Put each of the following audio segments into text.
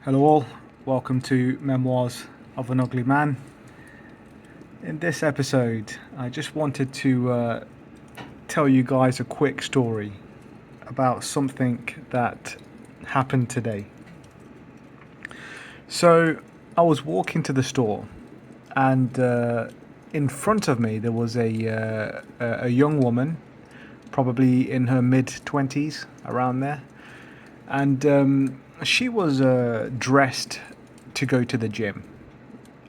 Hello, all. Welcome to Memoirs of an Ugly Man. In this episode, I just wanted to tell you guys a quick story about something that happened today. So, I was walking to the store, and in front of me there was a young woman, probably in her mid 20s, around there, and she was dressed to go to the gym.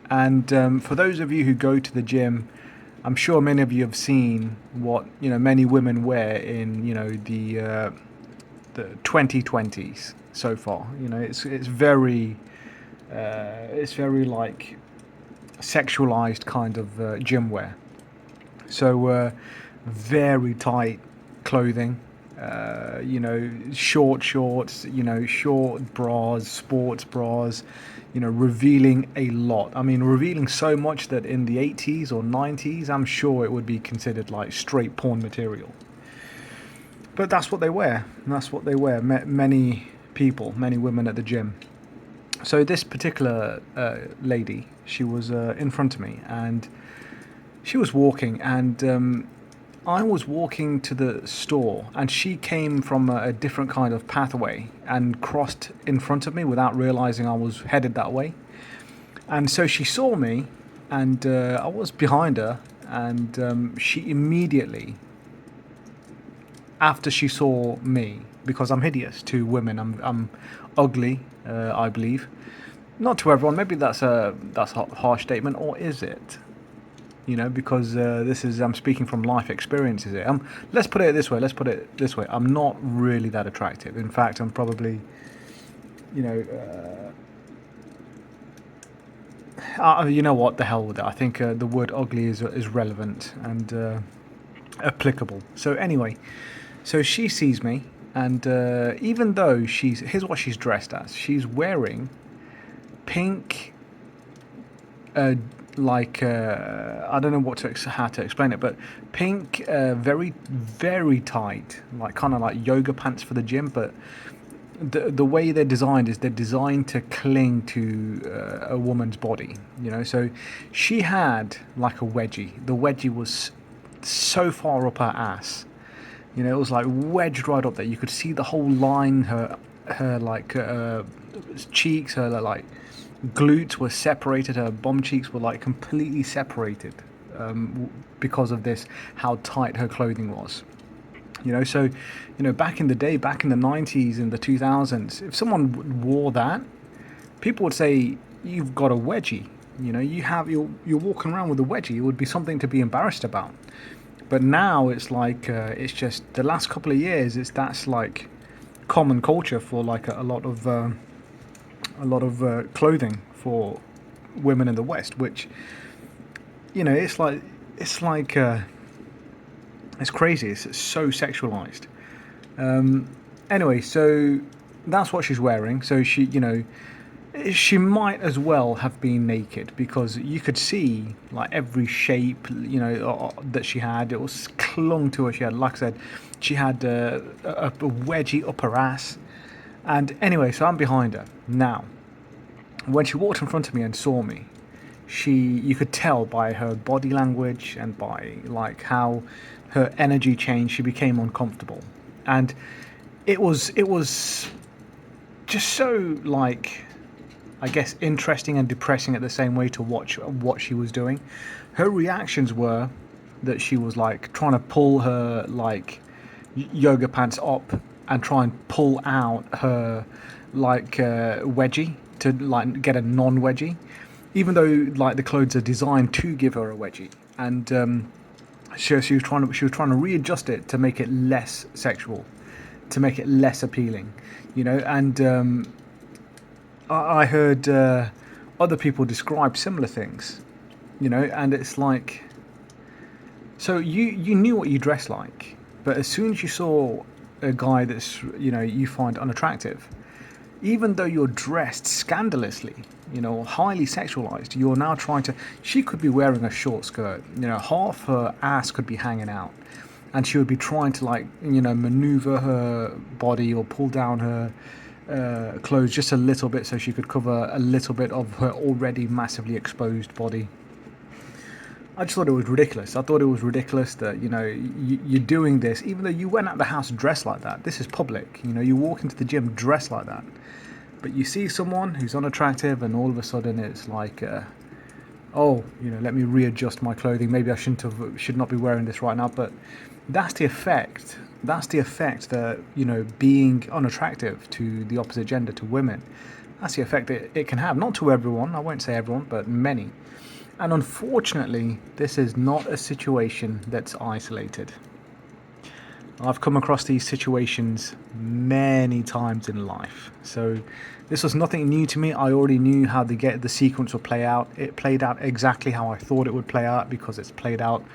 And for those of you who go to the gym, I'm sure many of you have seen what many women wear in the 2020s so far. It's very like sexualized kind of gym wear. So very tight clothing, short shorts, short bras, sports bras, revealing a lot. I mean, revealing so much that in the 80s or 90s, I'm sure it would be considered like straight porn material. But that's what they wear. That's what they wear. Many people, many women at the gym. So this particular lady, she was in front of me, and she was walking, and I was walking to the store, and she came from a different kind of pathway and crossed in front of me without realizing I was headed that way. And so she saw me, and I was behind her, and she immediately, after she saw me, because I'm hideous to women, I'm ugly, I believe. Not to everyone. Maybe that's a harsh statement, or is it? Because I'm speaking from life experiences here. Let's put it this way. I'm not really that attractive. In fact, I'm probably, you know, you know what? The hell with it. I think the word ugly is relevant and applicable. So anyway, so she sees me, and even though here's what she's dressed as. She's wearing pink, I don't know how to explain it, but pink, very very tight, like kind of like yoga pants for the gym. But the way they're designed is they're designed to cling to a woman's body. So she had like a wedgie. The wedgie was so far up her ass. It was like wedged right up there. You could see the whole line. Her like cheeks, her like glutes were separated. Her bum cheeks were like completely separated because of this. How tight her clothing was. So back in the day, back in the 90s and the 2000s, if someone wore that, people would say you've got a wedgie. You're walking around with a wedgie. It would be something to be embarrassed about. But now it's like it's just the last couple of years. That's like common culture for like a lot of clothing for women in the West, which it's crazy. It's so sexualized. Anyway, so that's what she's wearing. So she might as well have been naked, because you could see like every shape that she had. It was clung to her. She had, like I said, she had a wedgie up her ass. And anyway, so I'm behind her now. When she walked in front of me and saw me, you could tell by her body language and by like how her energy changed. She became uncomfortable, and it was just so, like, I guess, interesting and depressing at the same way to watch what she was doing. Her reactions were that she was like trying to pull her like yoga pants up and try and pull out her like wedgie to like get a non-wedgie, even though like the clothes are designed to give her a wedgie. And she was trying to readjust it to make it less sexual, to make it less appealing, and I heard other people describe similar things, and it's like, so you knew what you dressed like, but as soon as you saw a guy that's you find unattractive, even though you're dressed scandalously, highly sexualized, you're now trying to. She could be wearing a short skirt, half her ass could be hanging out, and she would be trying to like maneuver her body or pull down her clothes just a little bit so she could cover a little bit of her already massively exposed body. I just thought it was ridiculous. I thought it was ridiculous that, you're doing this, even though you went out the house dressed like that. This is public. You walk into the gym dressed like that. But you see someone who's unattractive, and all of a sudden it's like, let me readjust my clothing. Maybe I should not be wearing this right now. But that's the effect. That's the effect that, being unattractive to the opposite gender, to women, that's the effect that it can have. Not to everyone, I won't say everyone, but many. And unfortunately, this is not a situation that's isolated. I've come across these situations many times in life. So this was nothing new to me. I already knew how the sequence would play out. It played out exactly how I thought it would play out, because it's played out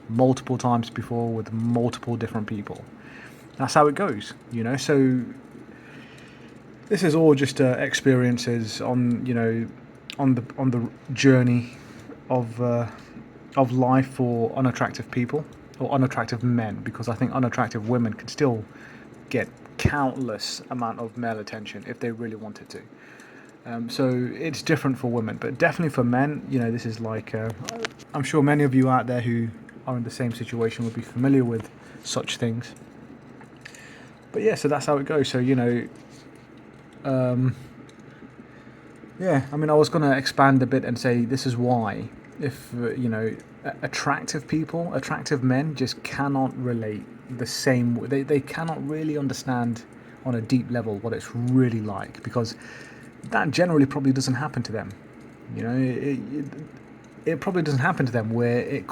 multiple times before with multiple different people. That's how it goes, So this is all just experiences on the journey of life for unattractive people, or unattractive men, because I think unattractive women can still get countless amount of male attention if they really wanted to. So it's different for women, but definitely for men, this is like, I'm sure many of you out there who are in the same situation would be familiar with such things. But yeah, so that's how it goes. So, I was going to expand a bit and say this is why, if, attractive men just cannot relate the same. They cannot really understand on a deep level what it's really like, because that generally probably doesn't happen to them. It probably doesn't happen to them where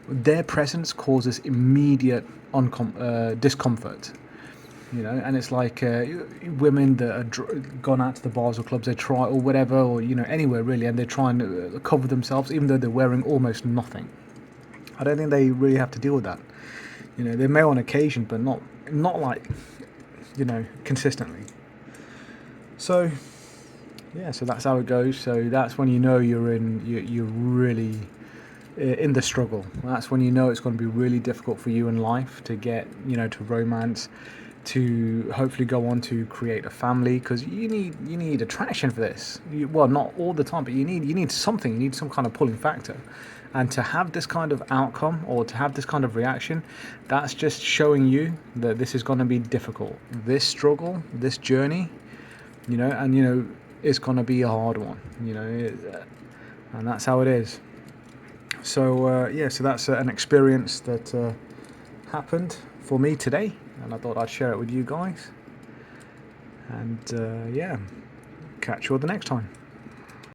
their presence causes immediate discomfort. And it's like women that are gone out to the bars or clubs, they try, or whatever, or anywhere really, and they're trying to cover themselves even though they're wearing almost nothing. I don't think they really have to deal with that. They may on occasion, but not like consistently. So yeah, so that's how it goes. So that's when you're really in the struggle. That's when it's going to be really difficult for you in life to get to romance, to hopefully go on to create a family, because you need attraction for this. Well, not all the time, but you need something. You need some kind of pulling factor, and to have this kind of outcome, or to have this kind of reaction, that's just showing you that this is going to be difficult. This struggle, this journey, it's going to be a hard one. And that's how it is. So so that's an experience that happened for me today, and I thought I'd share it with you guys. And catch you all the next time.